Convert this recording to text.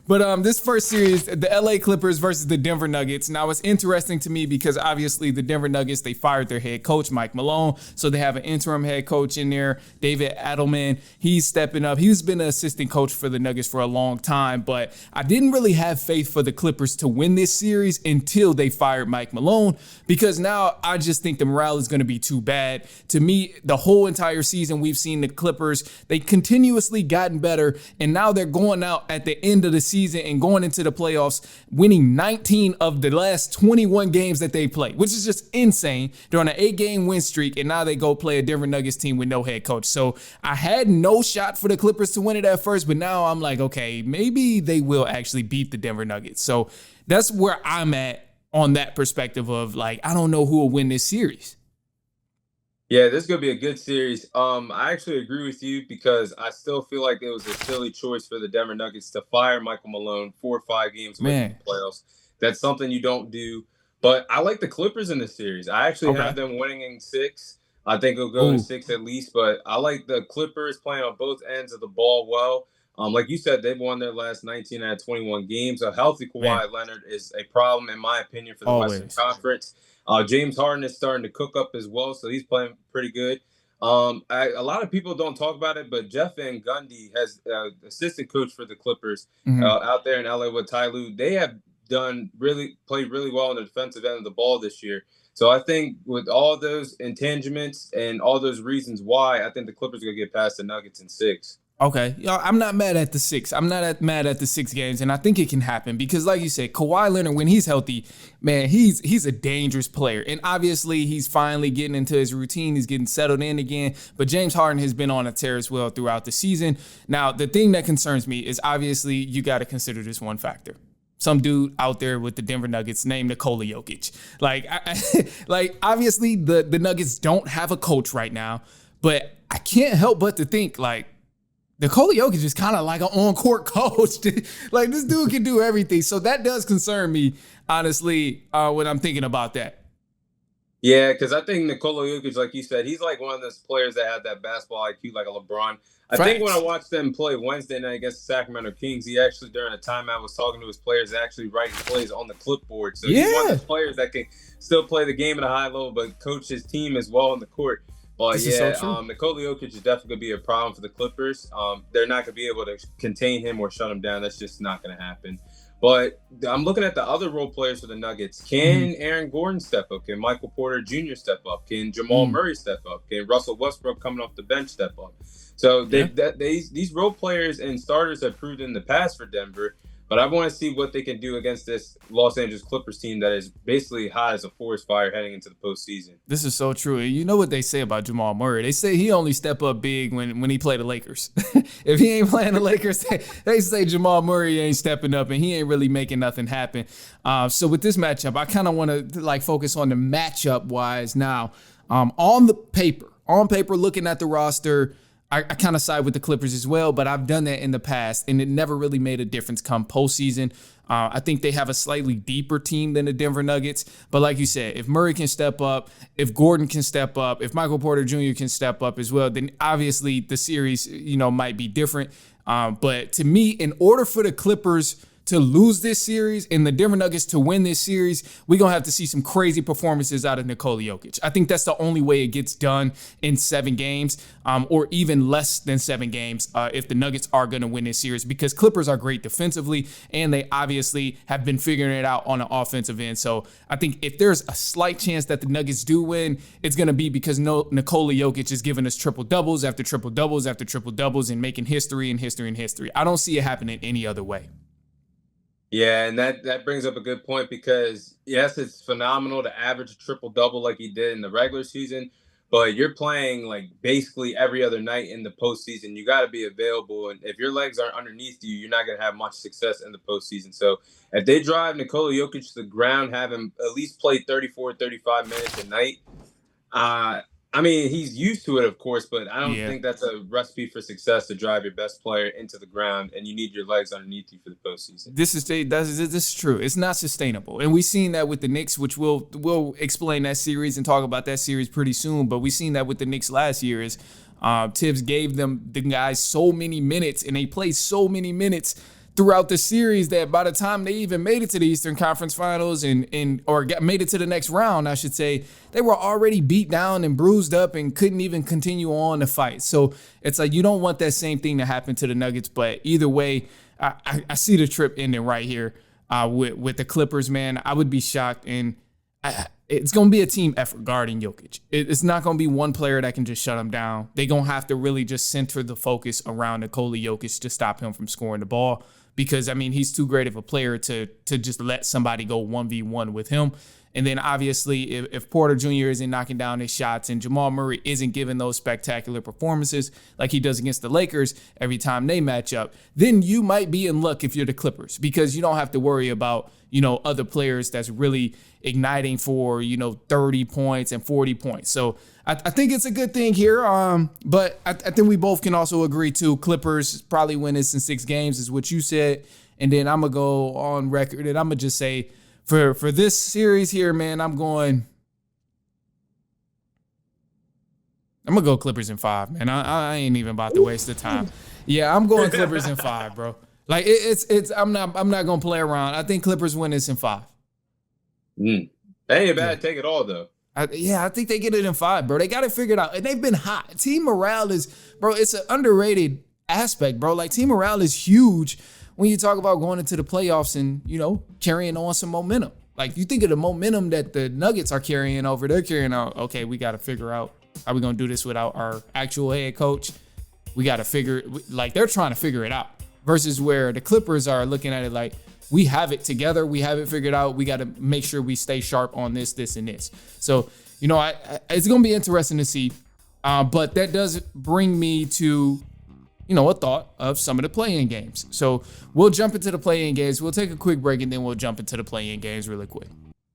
But this first series, the LA Clippers versus the Denver Nuggets. Now, it's interesting to me because obviously the Denver Nuggets, they fired their head coach, Mike Malone. So they have an interim head coach in there, David Adelman. He's stepping up. He's been an assistant coach for the Nuggets for a long time. But I didn't really have faith for the Clippers to win this series until they fired Mike Malone, because now I just think the morale is going to be too bad. To me, the whole entire season, we've seen the Clippers, they continuously gotten better, and now they're going out at the end of the season and going into the playoffs, winning 19 of the last 21 games that they played, which is just insane. They're on an 8-game win streak, and now they go play a Denver Nuggets team with no head coach. So I had no shot for the Clippers to win it at first, but now I'm like, okay, maybe they will actually beat the Denver Nuggets. So that's where I'm at on that perspective of, like, I don't know who will win this series. Yeah, this is gonna be a good series. I actually agree with you because I still feel like it was a silly choice for the Denver Nuggets to fire Michael Malone 4 or 5 games away from the playoffs. That's something you don't do. But I like the Clippers in this series. I actually have them winning in 6. I think it'll go to 6 at least. But I like the Clippers playing on both ends of the ball well. Like you said, they've won their last 19 out of 21 games. A healthy Kawhi Leonard is a problem, in my opinion, for the Western Conference. James Harden is starting to cook up as well, so he's playing pretty good. A lot of people don't talk about it, but Jeff Van Gundy has assistant coach for the Clippers out there in LA with Ty Lue. They have played really well on the defensive end of the ball this year. So I think with all those intangibles and all those reasons why, I think the Clippers are going to get past the Nuggets in 6. Okay, I'm not mad at the 6. I'm not mad at the 6 games, and I think it can happen because, like you said, Kawhi Leonard, when he's healthy, man, he's a dangerous player. And obviously, he's finally getting into his routine. He's getting settled in again. But James Harden has been on a tear as well throughout the season. Now, the thing that concerns me is obviously you got to consider this one factor. Some dude out there with the Denver Nuggets named Nikola Jokic. Like obviously, the Nuggets don't have a coach right now, but I can't help but to think, like, Nikola Jokic is kind of like an on-court coach. Like, this dude can do everything. So that does concern me, honestly, when I'm thinking about that. Yeah, because I think Nikola Jokic, like you said, he's like one of those players that have that basketball IQ like a LeBron. I think when I watched them play Wednesday night against the Sacramento Kings, he actually, during a timeout, was talking to his players, actually writing plays on the clipboard. So he's one of those players that can still play the game at a high level, but coach his team as well on the court. But Nikola Jokic is definitely going to be a problem for the Clippers. They're not going to be able to contain him or shut him down. That's just not going to happen. But I'm looking at the other role players for the Nuggets. Can Aaron Gordon step up? Can Michael Porter Jr. step up? Can Jamal Murray step up? Can Russell Westbrook coming off the bench step up? So these role players and starters have proved in the past for Denver. But I want to see what they can do against this Los Angeles Clippers team that is basically hot as a forest fire heading into the postseason. This is so true. You know what they say about Jamal Murray? They say he only step up big when he play the Lakers. If he ain't playing the Lakers, they say Jamal Murray ain't stepping up and he ain't really making nothing happen. So with this matchup, I kind of want to focus on the matchup wise now. On paper, looking at the roster, I kind of side with the Clippers as well, but I've done that in the past, and it never really made a difference come postseason. I think they have a slightly deeper team than the Denver Nuggets. But like you said, if Murray can step up, if Gordon can step up, if Michael Porter Jr. can step up as well, then obviously the series, might be different. But to me, in order for the Clippers to lose this series and the Denver Nuggets to win this series, we're going to have to see some crazy performances out of Nikola Jokic. I think that's the only way it gets done in 7 games, or even less than 7 games if the Nuggets are going to win this series, because Clippers are great defensively and they obviously have been figuring it out on the offensive end. So I think if there's a slight chance that the Nuggets do win, it's going to be because Nikola Jokic is giving us triple-doubles after triple-doubles after triple-doubles and making history and history and history. I don't see it happening any other way. Yeah, and that brings up a good point because, yes, it's phenomenal to average a triple-double like he did in the regular season, but you're playing like basically every other night in the postseason. You got to be available, and if your legs aren't underneath you, you're not going to have much success in the postseason. So if they drive Nikola Jokic to the ground, have him at least play 34, 35 minutes a night, I mean, he's used to it, of course, but I don't think that's a recipe for success to drive your best player into the ground, and you need your legs underneath you for the postseason. This is true. It's not sustainable, and we've seen that with the Knicks, which we'll explain that series and talk about that series pretty soon. But we've seen that with the Knicks last year is Tibbs gave the guys so many minutes, and they played so many minutes throughout the series that by the time they even made it to the Eastern Conference Finals made it to the next round, I should say, they were already beat down and bruised up and couldn't even continue on the fight. So it's like you don't want that same thing to happen to the Nuggets. But either way, I see the trip ending right here with the Clippers, man. I would be shocked, and it's going to be a team effort guarding Jokic. It's not going to be one player that can just shut him down. They're going to have to really just center the focus around Nikola Jokic to stop him from scoring the ball. Because, I mean, he's too great of a player to just let somebody go 1v1 with him. And then, obviously, if Porter Jr. isn't knocking down his shots and Jamal Murray isn't giving those spectacular performances like he does against the Lakers every time they match up, then you might be in luck if you're the Clippers, because you don't have to worry about, other players that's really igniting for, 30 points and 40 points. So I think it's a good thing here. But I think we both can also agree to Clippers probably win this in 6 games is what you said. And then I'm going to go on record and I'm going to just say for this series here, man, I'm going to go Clippers in 5, man. I ain't even about to waste the time. Yeah, I'm going Clippers in 5, bro. Like I'm not going to play around. I think Clippers win this in 5. That ain't a bad take at all, though. I think they get it in 5, bro. They got it figured out. And they've been hot. Team morale is, bro, it's an underrated aspect, bro. Like, team morale is huge when you talk about going into the playoffs and, carrying on some momentum. Like, you think of the momentum that the Nuggets are carrying over. They're carrying out, okay, we got to figure out how we going to do this without our actual head coach. We got to they're trying to figure it out. Versus where the Clippers are looking at it like, we have it together. We have it figured out. We got to make sure we stay sharp on this, this, and this. So, it's going to be interesting to see. But that does bring me to, a thought of some of the play-in games. So we'll jump into the play-in games. We'll take a quick break, and then we'll jump into the play-in games really quick.